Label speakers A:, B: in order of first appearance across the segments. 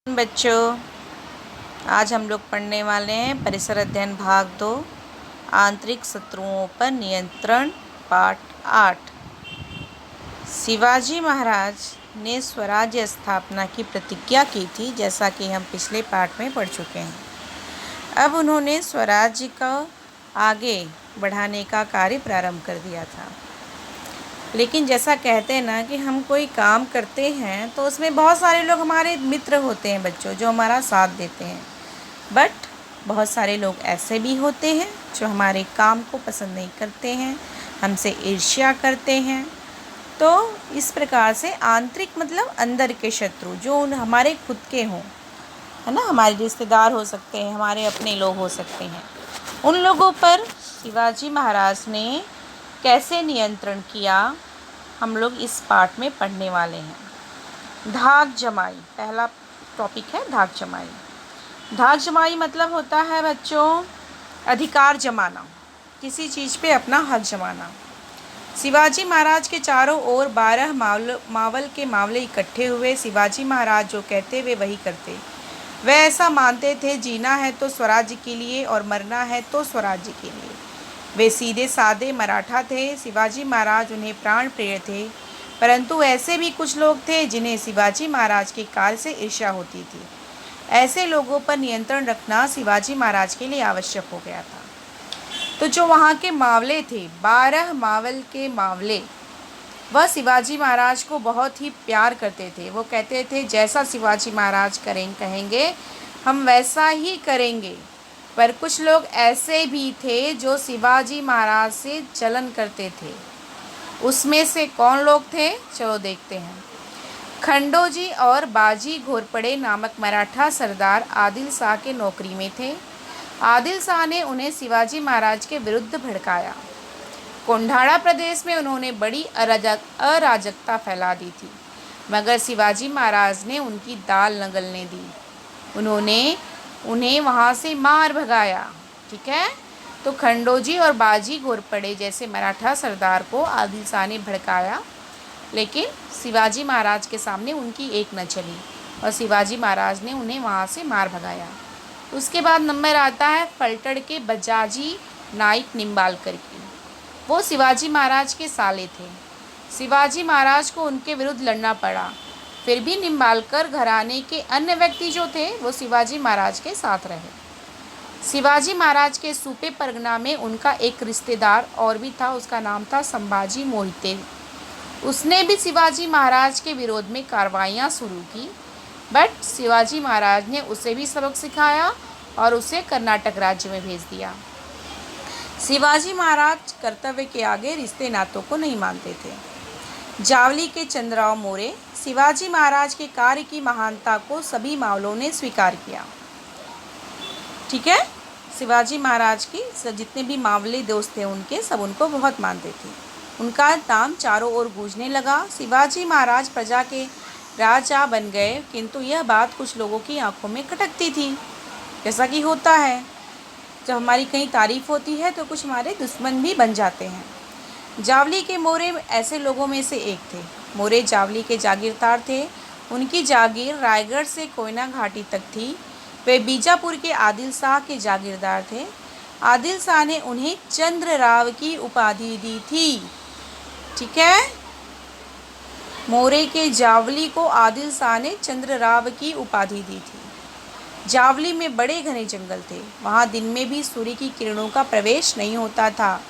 A: बच्चों, आज हम लोग पढ़ने वाले हैं परिसर अध्ययन भाग 2 आंतरिक शत्रुओं पर नियंत्रण पाठ 8। शिवाजी महाराज ने स्वराज्य स्थापना की प्रतिज्ञा की थी, जैसा कि हम पिछले पाठ में पढ़ चुके हैं। अब उन्होंने स्वराज्य को आगे बढ़ाने का कार्य प्रारंभ कर दिया था। लेकिन जैसा कहते हैं ना कि हम कोई काम करते हैं तो उसमें बहुत सारे लोग हमारे मित्र होते हैं बच्चों, जो हमारा साथ देते हैं। बट बहुत सारे लोग ऐसे भी होते हैं जो हमारे काम को पसंद नहीं करते हैं, हमसे ईर्ष्या करते हैं। तो इस प्रकार से आंतरिक मतलब अंदर के शत्रु जो हमारे खुद के हों, है ना, हमारे रिश्तेदार हो सकते हैं, हमारे अपने लोग हो सकते हैं, उन लोगों पर शिवाजी महाराज ने कैसे नियंत्रण किया, हम लोग इस पाठ में पढ़ने वाले हैं। धाक जमाई पहला टॉपिक है। धाक जमाई। धाक जमाई मतलब होता है बच्चों अधिकार जमाना, किसी चीज़ पे अपना हक जमाना। शिवाजी महाराज के चारों ओर 12 मावल के मावले इकट्ठे हुए। शिवाजी महाराज जो कहते वे वही करते। वे ऐसा मानते थे, जीना है तो स्वराज्य के लिए और मरना है तो स्वराज्य के लिए। वे सीधे सादे मराठा थे। शिवाजी महाराज उन्हें प्राण प्रिय थे, परंतु ऐसे भी कुछ लोग थे जिन्हें शिवाजी महाराज के कार्य से ईर्ष्या होती थी। ऐसे लोगों पर नियंत्रण रखना शिवाजी महाराज के लिए आवश्यक हो गया था। तो जो वहाँ के मावले थे, 12 मावल के मावले, वह शिवाजी महाराज को बहुत ही प्यार करते थे। वो कहते थे जैसा शिवाजी महाराज कहेंगे हम वैसा ही करेंगे। पर कुछ लोग ऐसे भी थे जो शिवाजी महाराज से जलन करते थे। उसमें से कौन लोग थे, चलो देखते हैं। खंडोजी और बाजी घोरपड़े नामक मराठा सरदार आदिल शाह के नौकरी में थे। आदिल शाह ने उन्हें शिवाजी महाराज के विरुद्ध भड़काया। कोंढाड़ा प्रदेश में उन्होंने बड़ी अराजकता फैला दी थी, मगर शिवाजी महाराज ने उनकी दाल न गलने दी। उन्होंने उन्हें वहाँ से मार भगाया। ठीक है, तो खंडोजी और बाजी घोरपड़े जैसे मराठा सरदार को आदिल शाह ने भड़काया, लेकिन शिवाजी महाराज के सामने उनकी एक न चली और शिवाजी महाराज ने उन्हें वहाँ से मार भगाया। उसके बाद नंबर आता है फलटड़ के बजाजी नाइक निम्बालकर की। वो शिवाजी महाराज के साले थे। शिवाजी महाराज को उनके विरुद्ध लड़ना पड़ा, फिर भी निम्बालकर घराने के अन्य व्यक्ति जो थे वो शिवाजी महाराज के साथ रहे। शिवाजी महाराज के सूपे परगना में उनका एक रिश्तेदार और भी था, उसका नाम था संभाजी मोहिते। उसने भी शिवाजी महाराज के विरोध में कार्रवाइयाँ शुरू की, बट शिवाजी महाराज ने उसे भी सबक सिखाया और उसे कर्नाटक राज्य में भेज दिया। शिवाजी महाराज कर्तव्य के आगे रिश्ते नातों को नहीं मानते थे। जावली के चंद्रराव मोरे। शिवाजी महाराज के कार्य की महानता को सभी मावलों ने स्वीकार किया। ठीक है, शिवाजी महाराज की जितने भी मावले दोस्त थे उनके, सब उनको बहुत मानते थे। उनका नाम चारों ओर गूंजने लगा। शिवाजी महाराज प्रजा के राजा बन गए, किंतु यह बात कुछ लोगों की आंखों में खटकती थी। जैसा कि होता है, जब हमारी कहीं तारीफ होती है तो कुछ हमारे दुश्मन भी बन जाते हैं। जावली के मोरे ऐसे लोगों में से एक थे। मोरे जावली के जागीरदार थे। उनकी जागीर रायगढ़ से कोयना घाटी तक थी। वे बीजापुर के आदिल शाह के जागीरदार थे। आदिल शाह ने उन्हें चंद्रराव की उपाधि दी थी। ठीक है, मोरे के जावली को आदिल शाह ने चंद्रराव की उपाधि दी थी। जावली में बड़े घने जंगल थे। वहाँ दिन में भी सूर्य की किरणों का प्रवेश नहीं होता था।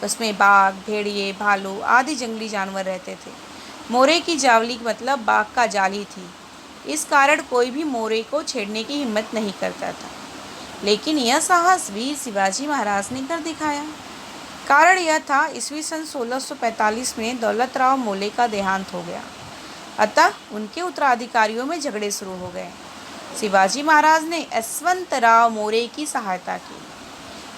A: उसमें बाघ, भेड़िए, भालू आदि जंगली जानवर रहते थे। मोरे की जावली मतलब बाघ का जाल ही थी। इस कारण कोई भी मोरे को छेड़ने की हिम्मत नहीं करता था। लेकिन यह साहस वीर शिवाजी महाराज ने कर दिखाया। कारण यह था, ईस्वी सन 1645 में दौलतराव मोले का देहांत हो गया, अतः उनके उत्तराधिकारियों में झगड़े शुरू हो गए। शिवाजी महाराज ने यशवंतराव मोरे की सहायता की।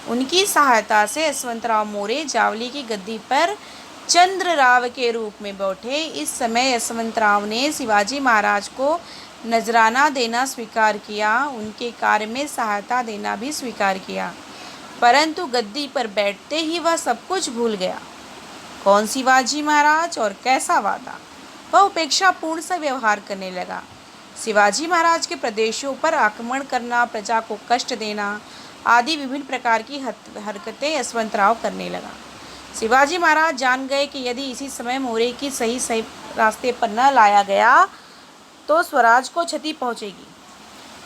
A: उनकी सहायता से यशवंतराव मोरे जावली की गद्दी पर चंद्रराव के रूप में बैठे। इस समय यशवंतराव ने शिवाजी महाराज को नजराना देना स्वीकार किया, उनके कार्य में सहायता देना भी स्वीकार किया, परंतु गद्दी पर बैठते ही वह सब कुछ भूल गया। कौन शिवाजी महाराज और कैसा वादा, वह उपेक्षापूर्ण सा व्यवहार करने लगा। शिवाजी महाराज के प्रदेशों पर आक्रमण करना, प्रजा को कष्ट देना आदि विभिन्न प्रकार की हरकतें यशवंतराव करने लगा। शिवाजी महाराज जान गए कि यदि इसी समय मोरे की सही रास्ते पर न लाया गया तो स्वराज को क्षति पहुंचेगी।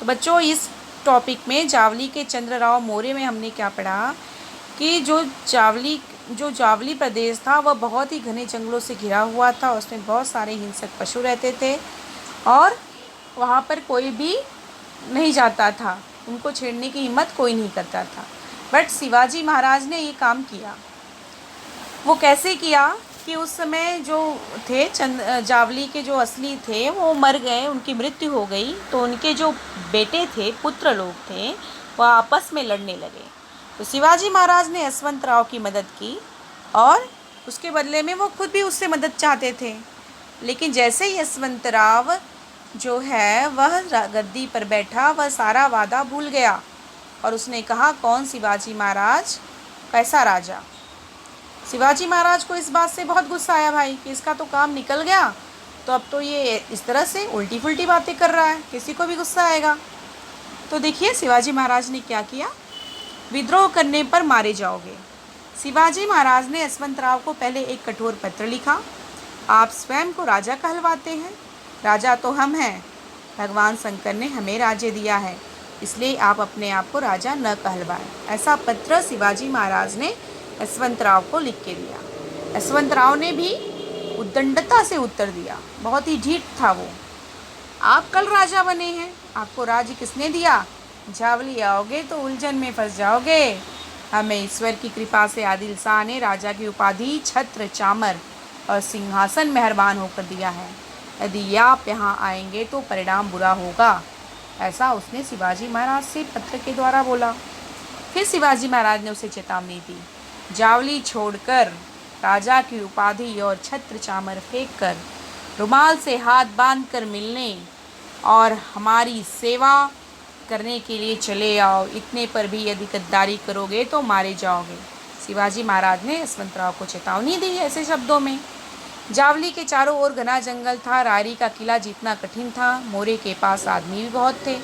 A: तो बच्चों, इस टॉपिक में जावली के चंद्रराव मौर्य में हमने क्या पढ़ा कि जो जावली प्रदेश था वह बहुत ही घने जंगलों से घिरा हुआ था। उसमें बहुत सारे हिंसक पशु रहते थे और वहाँ पर कोई भी नहीं जाता था, उनको छेड़ने की हिम्मत कोई नहीं करता था। बट शिवाजी महाराज ने ये काम किया। वो कैसे किया कि उस समय जो थे जावली के जो असली थे वो मर गए, उनकी मृत्यु हो गई। तो उनके जो बेटे थे, पुत्र लोग थे, वह आपस में लड़ने लगे। तो शिवाजी महाराज ने यशवंतराव की मदद की और उसके बदले में वो खुद भी उससे मदद चाहते थे। लेकिन जैसे ही यशवंतराव जो है वह गद्दी पर बैठा, वह सारा वादा भूल गया और उसने कहा, कौन? शिवाजी महाराज, कैसा राजा? शिवाजी महाराज को इस बात से बहुत गुस्सा आया भाई कि इसका तो काम निकल गया, तो अब तो ये इस तरह से उल्टी फुल्टी बातें कर रहा है, किसी को भी गुस्सा आएगा। तो देखिए शिवाजी महाराज ने क्या किया, विद्रोह करने पर मारे जाओगे। शिवाजी महाराज ने यशवंतराव को पहले एक कठोर पत्र लिखा। आप स्वयं को राजा कहलवाते हैं, राजा तो हम हैं, भगवान शंकर ने हमें राज्य दिया है, इसलिए आप अपने आप को राजा न कहलवाएं। ऐसा पत्र शिवाजी महाराज ने यशवंतराव को लिख के दिया। यशवंतराव ने भी उद्दंडता से उत्तर दिया, बहुत ही ढीठ था वो। आप कल राजा बने हैं, आपको राज्य किसने दिया? जावली आओगे तो उलझन में फंस जाओगे। हमें ईश्वर की कृपा से आदिल शाह ने राजा की उपाधि, छत्र, चामर और सिंहासन मेहरबान होकर दिया है। यदि आप यहाँ आएंगे तो परिणाम बुरा होगा। ऐसा उसने शिवाजी महाराज से पत्र के द्वारा बोला। फिर शिवाजी महाराज ने उसे चेतावनी दी, जावली छोड़कर, राजा की उपाधि और छत्र चामर फेंक कर, रुमाल से हाथ बांधकर मिलने और हमारी सेवा करने के लिए चले आओ। इतने पर भी यदि गद्दारी करोगे तो मारे जाओगे। शिवाजी महाराज ने यशवंतराव को चेतावनी दी ऐसे शब्दों में। जावली के चारों ओर घना जंगल था, रायरी का किला जीतना कठिन था, मोरे के पास आदमी भी बहुत थे।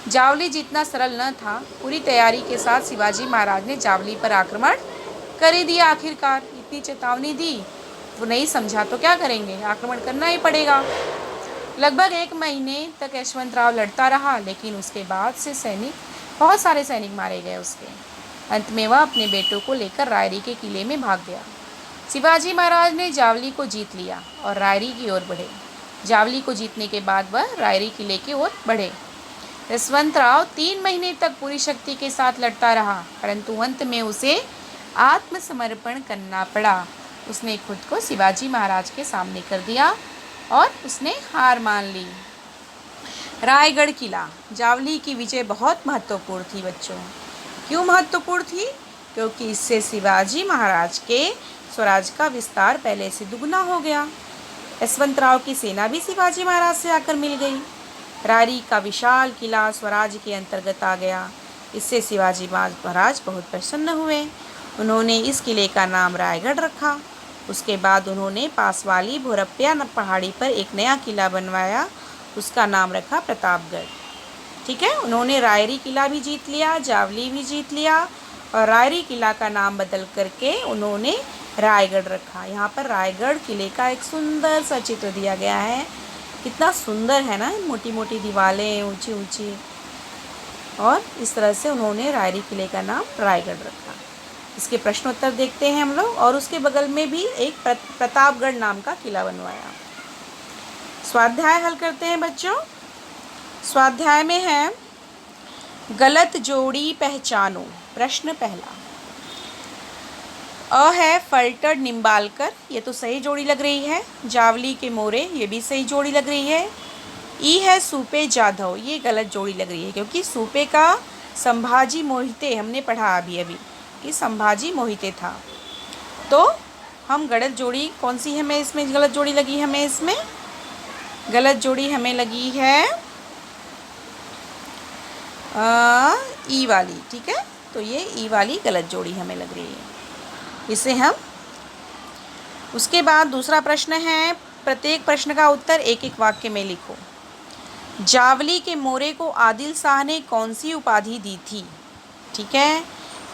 A: जावली जीतना सरल न था। पूरी तैयारी के साथ शिवाजी महाराज ने जावली पर आक्रमण कर ही दिया। आखिरकार इतनी चेतावनी दी, वो नहीं समझा तो क्या करेंगे, आक्रमण करना ही पड़ेगा। लगभग 1 महीने तक यशवंतराव लड़ता रहा, लेकिन उसके बाद से बहुत सारे सैनिक मारे गए उसके। अंत में वह अपने बेटों को लेकर रायरी के किले में भाग गया। शिवाजी महाराज ने जावली को जीत लिया और रायरी की ओर बढ़े। जावली को जीतने के बाद वह रायरी किले की ओर बढ़े। यशवंतराव 3 महीने तक पूरी शक्ति के साथ लड़ता रहा, परंतु अंत में उसे आत्मसमर्पण करना पड़ा। उसने खुद को शिवाजी महाराज के सामने कर दिया और उसने हार मान ली। रायगढ़ किला। जावली की विजय बहुत महत्वपूर्ण थी बच्चों। क्यों महत्वपूर्ण थी? क्योंकि इससे शिवाजी महाराज के स्वराज का विस्तार पहले से दुगना हो गया। यशवंतराव की सेना भी शिवाजी महाराज से आकर मिल गई। रायरी का विशाल किला स्वराज के अंतर्गत आ गया। इससे शिवाजी महाराज बहुत प्रसन्न हुए। उन्होंने इस किले का नाम रायगढ़ रखा। उसके बाद उन्होंने पास वाली भोरप्पा पहाड़ी पर एक नया किला बनवाया, उसका नाम रखा प्रतापगढ़। ठीक है, उन्होंने रायरी किला भी जीत लिया, जावली भी जीत लिया और रायरी किला का नाम बदल करके उन्होंने रायगढ़ रखा। यहाँ पर रायगढ़ किले का एक सुंदर सा चित्र दिया गया है। कितना सुंदर है ना, मोटी मोटी दीवारें, ऊंची ऊंची, और इस तरह से उन्होंने रायरी किले का नाम रायगढ़ रखा। इसके प्रश्नोत्तर देखते हैं हम लोग। और उसके बगल में भी एक प्रतापगढ़ नाम का किला बनवाया। स्वाध्याय हल करते हैं बच्चों। स्वाध्याय में है गलत जोड़ी पहचानो। प्रश्न पहला, अ है फल्टड निम्बालकर, ये तो सही जोड़ी लग रही है। जावली के मोरे, ये भी सही जोड़ी लग रही है। ई है सूपे जाधव, ये गलत जोड़ी लग रही है क्योंकि सूपे का संभाजी मोहिते हमने पढ़ा अभी कि संभाजी मोहिते था। तो हम गलत जोड़ी कौन सी हमें इसमें गलत जोड़ी लगी? हमें इसमें गलत जोड़ी हमें लगी है ई वाली। ठीक है, तो ये ई वाली गलत जोड़ी हमें लग रही है, इसे हम। उसके बाद दूसरा प्रश्न है, प्रत्येक प्रश्न का उत्तर एक एक वाक्य में लिखो। जावली के मोरे को आदिल शाह ने कौन सी उपाधि दी थी? ठीक है,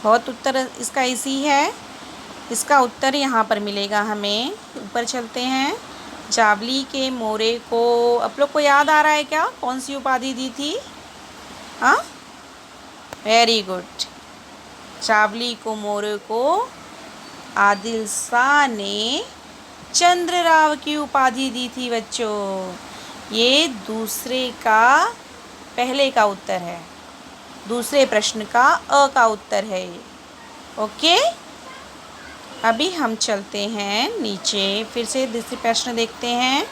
A: बहुत उत्तर इसका इसी है। इसका उत्तर यहाँ पर मिलेगा हमें। ऊपर चलते हैं। जावली के मोरे को आप लोग को याद आ रहा है क्या, कौन सी उपाधि दी थी? हाँ, वेरी गुड। जावली को मोरे को आदिल शाह ने चंद्रराव की उपाधि दी थी बच्चों। ये दूसरे का पहले का उत्तर है, दूसरे प्रश्न का अ का उत्तर है ये। ओके, अभी हम चलते हैं नीचे, फिर से दूसरे प्रश्न देखते हैं।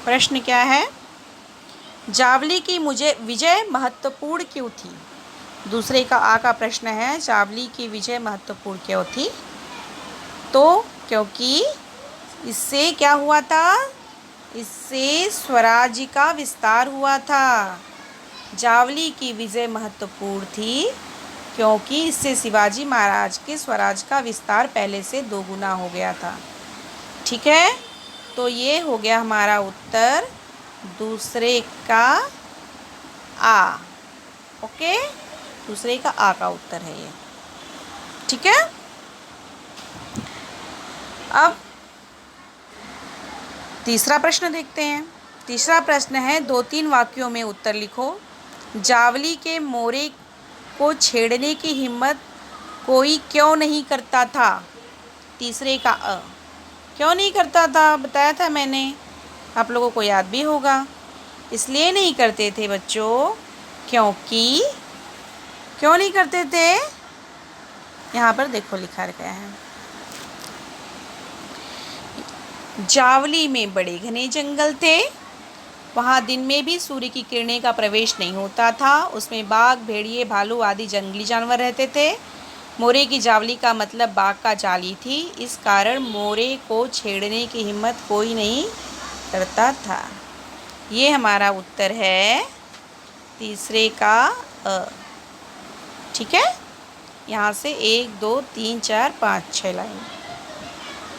A: प्रश्न क्या है? जावली की मुझे विजय महत्वपूर्ण क्यों थी? दूसरे का आ का प्रश्न है, जावली की विजय महत्वपूर्ण क्यों थी? तो क्योंकि इससे क्या हुआ था? इससे स्वराज्य का विस्तार हुआ था। जावली की विजय महत्वपूर्ण थी क्योंकि इससे शिवाजी महाराज के स्वराज का विस्तार पहले से 2 गुना हो गया था। ठीक है, तो ये हो गया हमारा उत्तर दूसरे का आ। ओके, दूसरे का आ का उत्तर है ये। ठीक है, अब तीसरा प्रश्न देखते हैं। तीसरा प्रश्न है, 2-3 वाक्यों में उत्तर लिखो। जावली के मोरे को छेड़ने की हिम्मत कोई क्यों नहीं करता था? तीसरे का अ। क्यों नहीं करता था? बताया था मैंने, आप लोगों को याद भी होगा। इसलिए नहीं करते थे बच्चों क्योंकि, क्यों नहीं करते थे? यहाँ पर देखो लिखा गया है, जावली में बड़े घने जंगल थे, वहाँ दिन में भी सूर्य की किरणें का प्रवेश नहीं होता था। उसमें बाघ, भेड़िए, भालू आदि जंगली जानवर रहते थे। मोरे की जावली का मतलब बाघ का जाली थी। इस कारण मोरे को छेड़ने की हिम्मत कोई नहीं करता था। ये हमारा उत्तर है तीसरे का अ। ठीक है, यहाँ से 1 2 3 4 5 6 लाइन।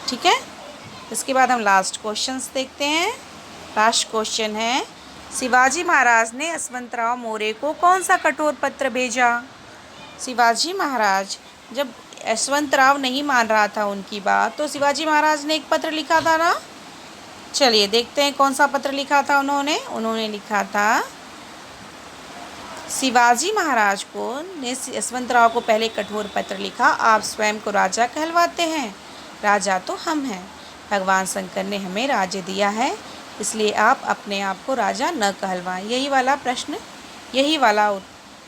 A: ठीक है, इसके बाद हम लास्ट क्वेश्चंस देखते हैं। लास्ट क्वेश्चन है, शिवाजी महाराज ने यशवंतराव मोरे को कौन सा कठोर पत्र भेजा? शिवाजी महाराज जब यशवंतराव नहीं मान रहा था उनकी बात, तो शिवाजी महाराज ने एक पत्र लिखा था ना। चलिए देखते हैं कौन सा पत्र लिखा था उन्होंने लिखा था, शिवाजी महाराज को ने यशवंतराव को पहले कठोर पत्र लिखा, आप स्वयं को राजा कहलवाते हैं, राजा तो हम हैं। भगवान शंकर ने हमें राज्य दिया है, इसलिए आप अपने आप को राजा न कहलवाएं। यही वाला प्रश्न, यही वाला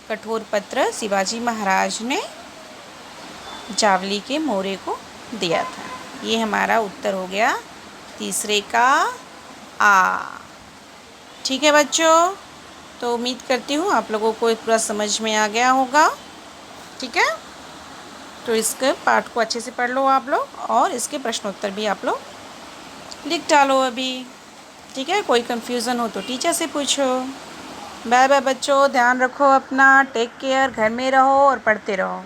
A: कठोर पत्र शिवाजी महाराज ने जावली के मोरे को दिया था। ये हमारा उत्तर हो गया तीसरे का आ। ठीक है बच्चों, तो उम्मीद करती हूँ आप लोगों को पूरा समझ में आ गया होगा। ठीक है, तो इसके पाठ को अच्छे से पढ़ लो आप लोग, और इसके प्रश्नोत्तर भी आप लोग लिख डालो अभी। ठीक है, कोई कन्फ्यूज़न हो तो टीचर से पूछो। बाय बाय बच्चों, ध्यान रखो अपना, टेक केयर, घर में रहो और पढ़ते रहो।